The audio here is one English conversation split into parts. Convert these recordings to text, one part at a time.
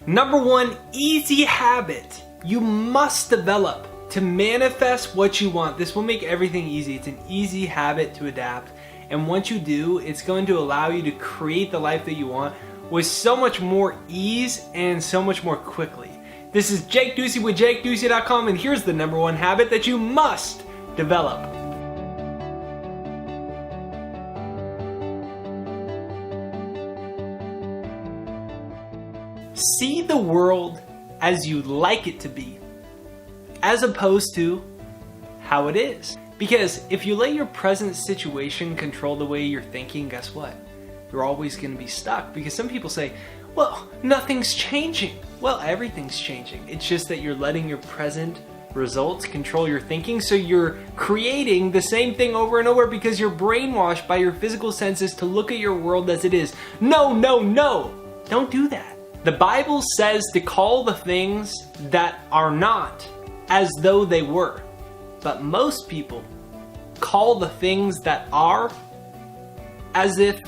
Number one easy habit you must develop to manifest what you want. This will make everything easy. It's an easy habit to adapt. And once you do, it's going to allow you to create the life that you want with so much more ease and so much more quickly. This is Jake Ducey with JakeDucey.com, and here's the number one habit that you must develop. See the world as you'd like it to be, as opposed to how it is. Because if you let your present situation control the way you're thinking, guess what? You're always going to be stuck. Because some people say, well, nothing's changing. Well, everything's changing. It's just that you're letting your present results control your thinking, so you're creating the same thing over and over because you're brainwashed by your physical senses to look at your world as it is. No, no, no! Don't do that. The Bible says to call the things that are not as though they were. But most people call the things that are as if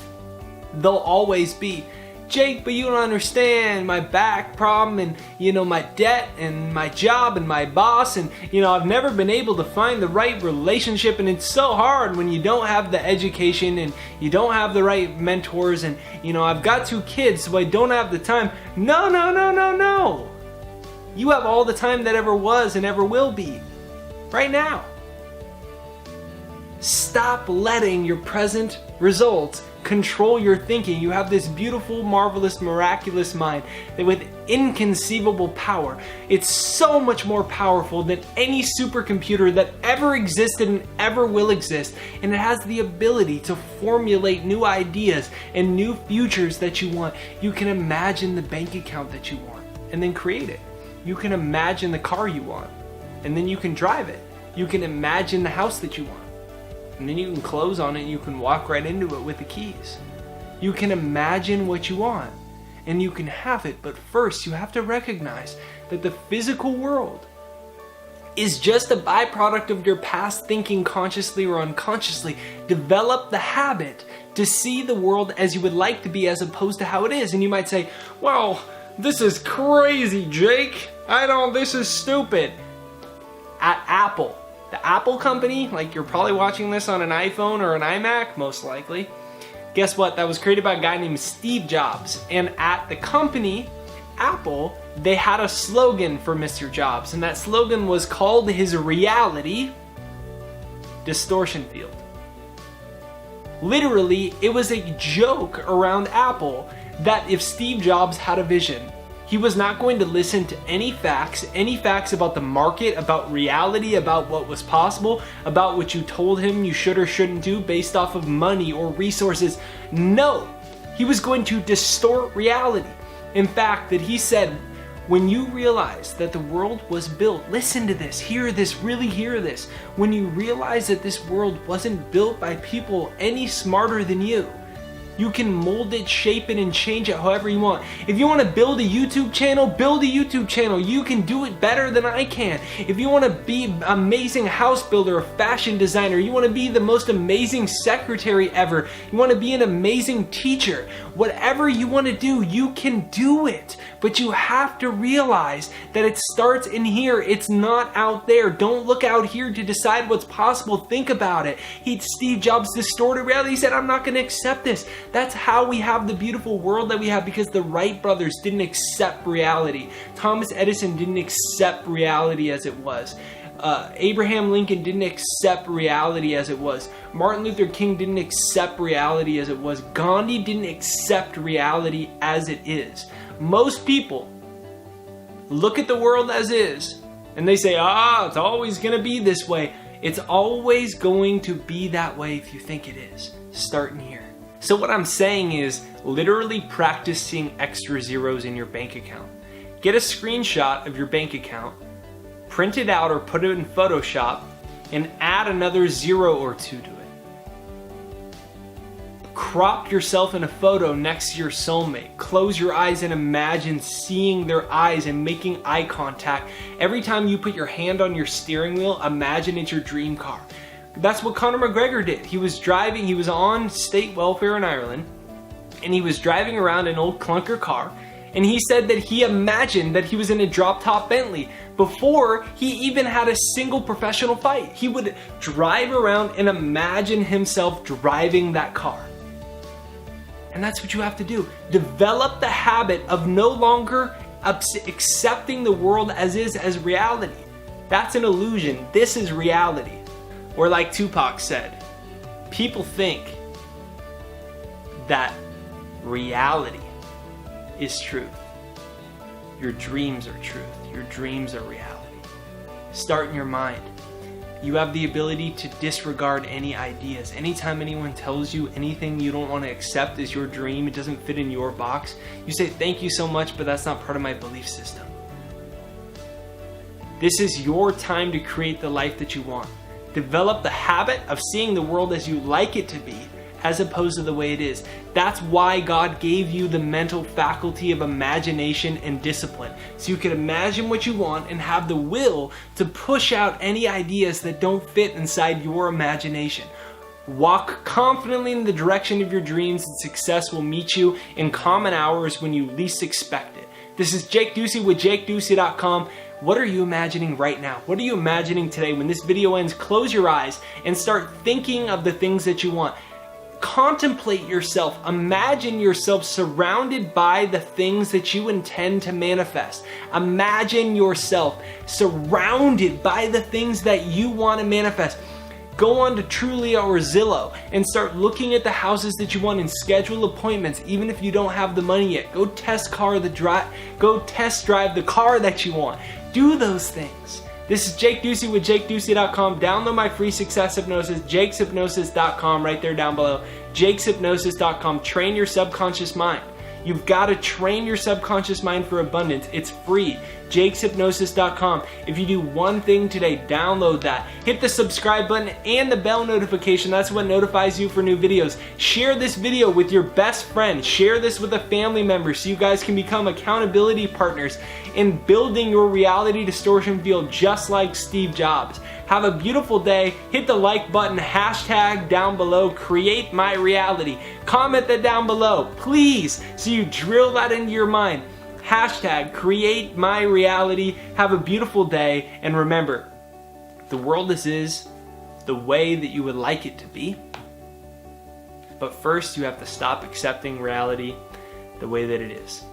they'll always be. Jake, but you don't understand my back problem and, my debt and my job and my boss and, I've never been able to find the right relationship, and it's so hard when you don't have the education and you don't have the right mentors and, I've got 2 kids so I don't have the time. No, no, no, no, no. You have all the time that ever was and ever will be. Right now. Stop letting your present results control your thinking. You have this beautiful, marvelous, miraculous mind that with inconceivable power. It's so much more powerful than any supercomputer that ever existed and ever will exist. And it has the ability to formulate new ideas and new futures that you want. You can imagine the bank account that you want and then create it. You can imagine the car you want and then you can drive it. You can imagine the house that you want. And then you can close on it and you can walk right into it with the keys. You can imagine what you want and you can have it, but first you have to recognize that the physical world is just a byproduct of your past thinking, consciously or unconsciously. Develop the habit to see the world as you would like to be as opposed to how it is. And you might say, well, this is crazy, Jake. This is stupid. At Apple, the Apple company, like you're probably watching this on an iPhone or an iMac, most likely. Guess what? That was created by a guy named Steve Jobs. And at the company, Apple, they had a slogan for Mr. Jobs. And that slogan was called his reality distortion field. Literally, it was a joke around Apple that if Steve Jobs had a vision, he was not going to listen to any facts about the market, about reality, about what was possible, about what you told him you should or shouldn't do based off of money or resources. No, he was going to distort reality. In fact, that he said, when you realize that the world was built, listen to this, hear this, really hear this. When you realize that this world wasn't built by people any smarter than you, you can mold it, shape it, and change it however you want. If you want to build a YouTube channel, build a YouTube channel. You can do it better than I can. If you want to be an amazing house builder, a fashion designer, you want to be the most amazing secretary ever, you want to be an amazing teacher, whatever you want to do, you can do it. But you have to realize that it starts in here. It's not out there. Don't look out here to decide what's possible. Think about it. Steve Jobs distorted reality. He said, I'm not going to accept this. That's how we have the beautiful world that we have, because the Wright brothers didn't accept reality. Thomas Edison didn't accept reality as it was. Abraham Lincoln didn't accept reality as it was. Martin Luther King didn't accept reality as it was. Gandhi didn't accept reality as it is. Most people look at the world as is and they say, it's always going to be this way. It's always going to be that way if you think it is. Starting here. So what I'm saying is literally practicing extra zeros in your bank account. Get a screenshot of your bank account, print it out or put it in Photoshop, and add another 0 or 2 to it. Crop yourself in a photo next to your soulmate. Close your eyes and imagine seeing their eyes and making eye contact. Every time you put your hand on your steering wheel, imagine it's your dream car. That's what Conor McGregor did. He was on state welfare in Ireland, and he was driving around an old clunker car, And he said that he imagined that he was in a drop-top Bentley before he even had a single professional fight. He would drive around and imagine himself driving that car. And that's what you have to do. Develop the habit of no longer accepting the world as is as reality. That's an illusion. This is reality. Or like Tupac said, people think that reality is truth. Your dreams are truth. Your dreams are reality. Start in your mind. You have the ability to disregard any ideas. Anytime anyone tells you anything you don't want to accept as your dream, it doesn't fit in your box, you say, thank you so much, but that's not part of my belief system. This is your time to create the life that you want. Develop the habit of seeing the world as you like it to be, as opposed to the way it is. That's why God gave you the mental faculty of imagination and discipline. So you can imagine what you want and have the will to push out any ideas that don't fit inside your imagination. Walk confidently in the direction of your dreams, and success will meet you in common hours when you least expect it. This is Jake Ducey with JakeDucey.com. What are you imagining right now? What are you imagining today? When this video ends, close your eyes and start thinking of the things that you want. Contemplate yourself. Imagine yourself surrounded by the things that you intend to manifest. Imagine yourself surrounded by the things that you want to manifest. Go on to Trulia or Zillow and start looking at the houses that you want and schedule appointments even if you don't have the money yet. Go test drive the car that you want. Do those things. This is Jake Ducey with JakeDucey.com. Download my free success hypnosis, JakesHypnosis.com, right there down below. JakesHypnosis.com. Train your subconscious mind. You've got to train your subconscious mind for abundance. It's free. JakesHypnosis.com. If you do one thing today, download that. Hit the subscribe button and the bell notification. That's what notifies you for new videos. Share this video with your best friend. Share this with a family member so you guys can become accountability partners in building your reality distortion field just like Steve Jobs. Have a beautiful day. Hit the like button, hashtag down below, create my reality. Comment that down below, please, so you drill that into your mind. Hashtag create my reality. Have a beautiful day. And remember, the world is the way that you would like it to be. But first, you have to stop accepting reality the way that it is.